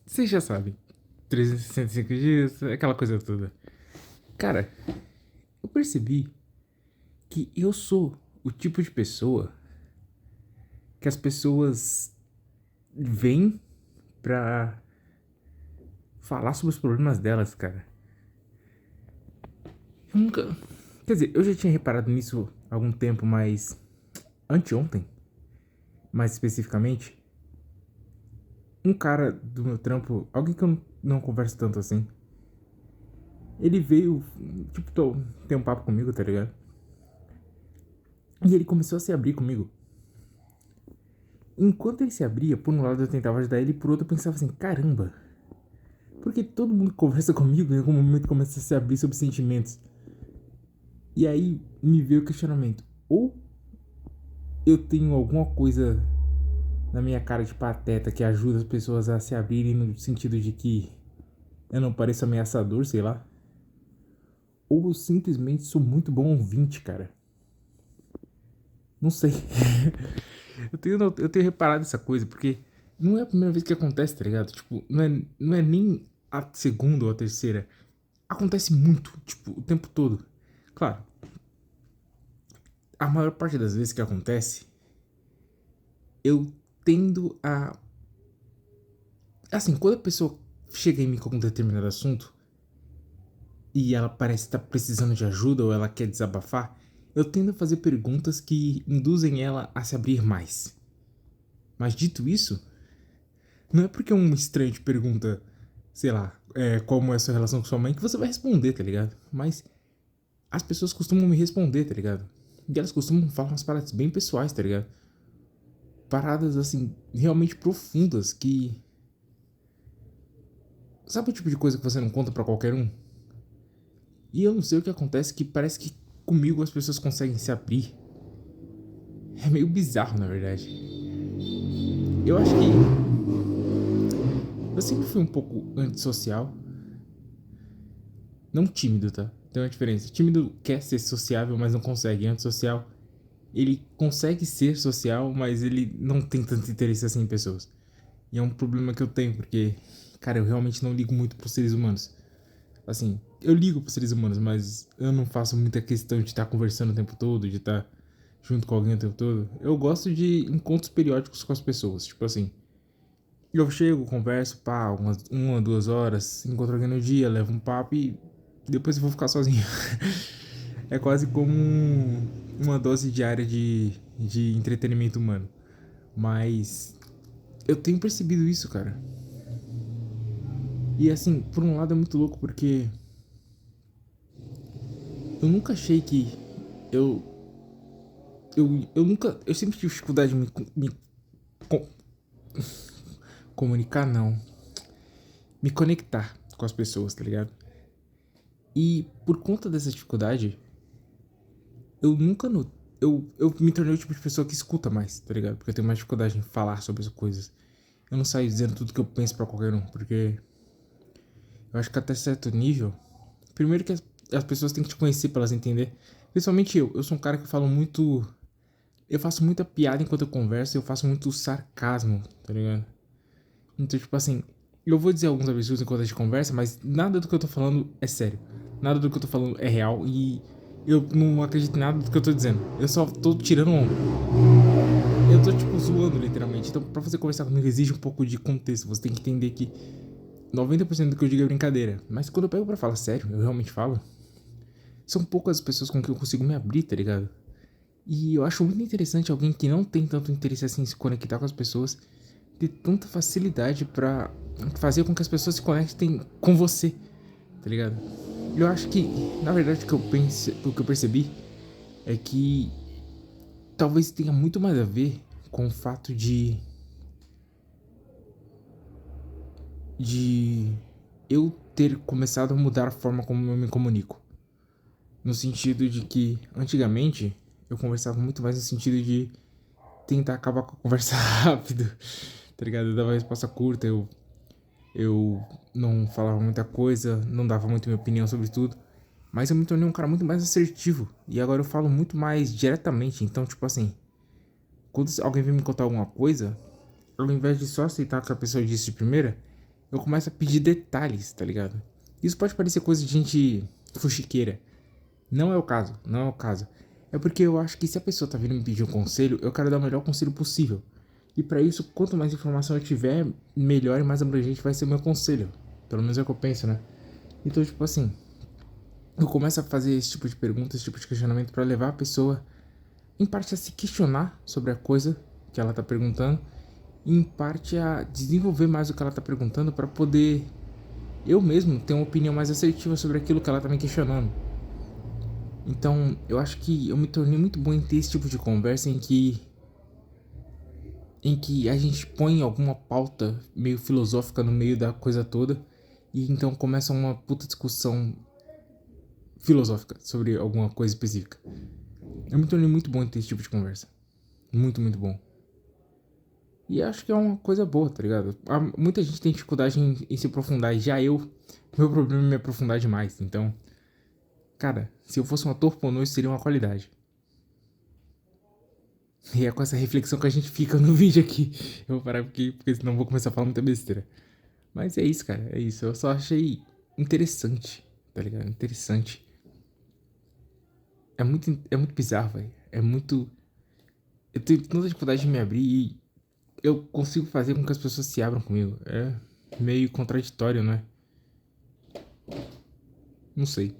Vocês já sabem. 365 dias, aquela coisa toda. Cara, eu percebi que eu sou o tipo de pessoa que as pessoas vêm pra falar sobre os problemas delas, cara. Eu nunca. Quer dizer, eu já tinha reparado nisso há algum tempo, mas. Anteontem, mais especificamente, um cara do meu trampo, alguém que eu não converso tanto assim, ele veio, tipo, ter um papo comigo, tá ligado? E ele começou a se abrir comigo. Enquanto ele se abria, por um lado eu tentava ajudar ele, por outro eu pensava assim, caramba, porque todo mundo que conversa comigo em algum momento começa a se abrir sobre sentimentos. E aí me veio o questionamento, ou eu tenho alguma coisa na minha cara de pateta que ajuda as pessoas a se abrirem no sentido de que eu não pareço ameaçador, sei lá. Ou eu simplesmente sou muito bom ouvinte, cara. Não sei. Eu tenho reparado essa coisa, porque não é a primeira vez que acontece, tá ligado? Tipo, não é nem a segunda ou a terceira. Acontece muito, tipo, o tempo todo. Claro, a maior parte das vezes que acontece, eu tendo a. Assim, quando a pessoa chega em mim com um determinado assunto e ela parece estar precisando de ajuda ou ela quer desabafar, eu tendo a fazer perguntas que induzem ela a se abrir mais. Mas dito isso, não é porque um estranho te pergunta, sei lá, como é a sua relação com sua mãe que você vai responder, tá ligado? Mas as pessoas costumam me responder, tá ligado? E elas costumam falar umas paradas bem pessoais, tá ligado? Paradas, assim, realmente profundas que. Sabe o tipo de coisa que você não conta pra qualquer um? E eu não sei o que acontece, que parece que comigo as pessoas conseguem se abrir. É meio bizarro, na verdade. Eu acho que eu sempre fui um pouco antissocial. Não tímido, tá? Tem uma diferença. Tímido quer ser sociável, mas não consegue. Antissocial, ele consegue ser social, mas ele não tem tanto interesse assim em pessoas. E é um problema que eu tenho, porque, cara, eu realmente não ligo muito pros seres humanos. Assim, eu ligo pros seres humanos, mas eu não faço muita questão de estar conversando o tempo todo, de estar junto com alguém o tempo todo. Eu gosto de encontros periódicos com as pessoas. Tipo assim, eu chego, converso, pá, uma, 2 horas, encontro alguém no dia, levo um papo e depois eu vou ficar sozinho. É quase como uma dose diária de entretenimento humano. Mas eu tenho percebido isso, cara. E assim, por um lado é muito louco porque eu nunca achei que eu. Eu nunca. Eu sempre tive dificuldade de me co- comunicar, não. Me conectar com as pessoas, tá ligado? E por conta dessa dificuldade, eu nunca no, eu me tornei o tipo de pessoa que escuta mais, tá ligado? Porque eu tenho mais dificuldade em falar sobre as coisas. Eu não saio dizendo tudo que eu penso pra qualquer um, porque eu acho que até certo nível. Primeiro que as pessoas têm que te conhecer pra elas entender. Principalmente eu sou um cara que falo muito. Eu faço muita piada enquanto eu converso, eu faço muito sarcasmo, tá ligado? Então, tipo assim, eu vou dizer alguns absurdos enquanto a gente conversa, mas nada do que eu tô falando é sério. Nada do que eu tô falando é real e eu não acredito em nada do que eu tô dizendo. Eu só tô tirando onda. Eu tô, tipo, zoando, literalmente. Então, pra você conversar comigo, exige um pouco de contexto. Você tem que entender que 90% do que eu digo é brincadeira. Mas quando eu pego pra falar sério, eu realmente falo. São poucas as pessoas com quem eu consigo me abrir, tá ligado? E eu acho muito interessante alguém que não tem tanto interesse assim em se conectar com as pessoas ter tanta facilidade pra fazer com que as pessoas se conectem com você, tá ligado? Eu acho que, na verdade, o que eu percebi é que talvez tenha muito mais a ver com o fato de eu ter começado a mudar a forma como eu me comunico. No sentido de que, antigamente, eu conversava muito mais no sentido de tentar acabar com a conversa rápido, tá ligado? Eu dava resposta curta, eu não falava muita coisa, não dava muito minha opinião sobre tudo. Mas eu me tornei um cara muito mais assertivo. E agora eu falo muito mais diretamente. Então, tipo assim, quando alguém vem me contar alguma coisa, ao invés de só aceitar o que a pessoa disse de primeira, eu começo a pedir detalhes, tá ligado? Isso pode parecer coisa de gente fuxiqueira. Não é o caso, não é o caso. É porque eu acho que se a pessoa tá vindo me pedir um conselho, eu quero dar o melhor conselho possível. E pra isso, quanto mais informação eu tiver, melhor e mais abrangente vai ser o meu conselho. Pelo menos é o que eu penso, né? Então, tipo assim, eu começo a fazer esse tipo de pergunta, esse tipo de questionamento pra levar a pessoa, em parte, a se questionar sobre a coisa que ela tá perguntando, e em parte a desenvolver mais o que ela tá perguntando pra poder eu mesmo ter uma opinião mais assertiva sobre aquilo que ela tá me questionando. Então, eu acho que eu me tornei muito bom em ter esse tipo de conversa em que a gente põe alguma pauta meio filosófica no meio da coisa toda e então começa uma puta discussão filosófica sobre alguma coisa específica. Eu me tornei muito bom em ter esse tipo de conversa. Muito, muito bom. E acho que é uma coisa boa, tá ligado? Muita gente tem dificuldade em se aprofundar e já meu problema é me aprofundar demais. Então, cara, se eu fosse um ator pornô, isso seria uma qualidade. E é com essa reflexão que a gente fica no vídeo aqui. Eu vou parar porque senão eu vou começar a falar muita besteira. Mas é isso, cara. É isso. Eu só achei interessante, tá ligado? Interessante. É muito bizarro, velho. É muito. Eu tenho tanta dificuldade de me abrir e eu consigo fazer com que as pessoas se abram comigo. É meio contraditório, né? Não sei.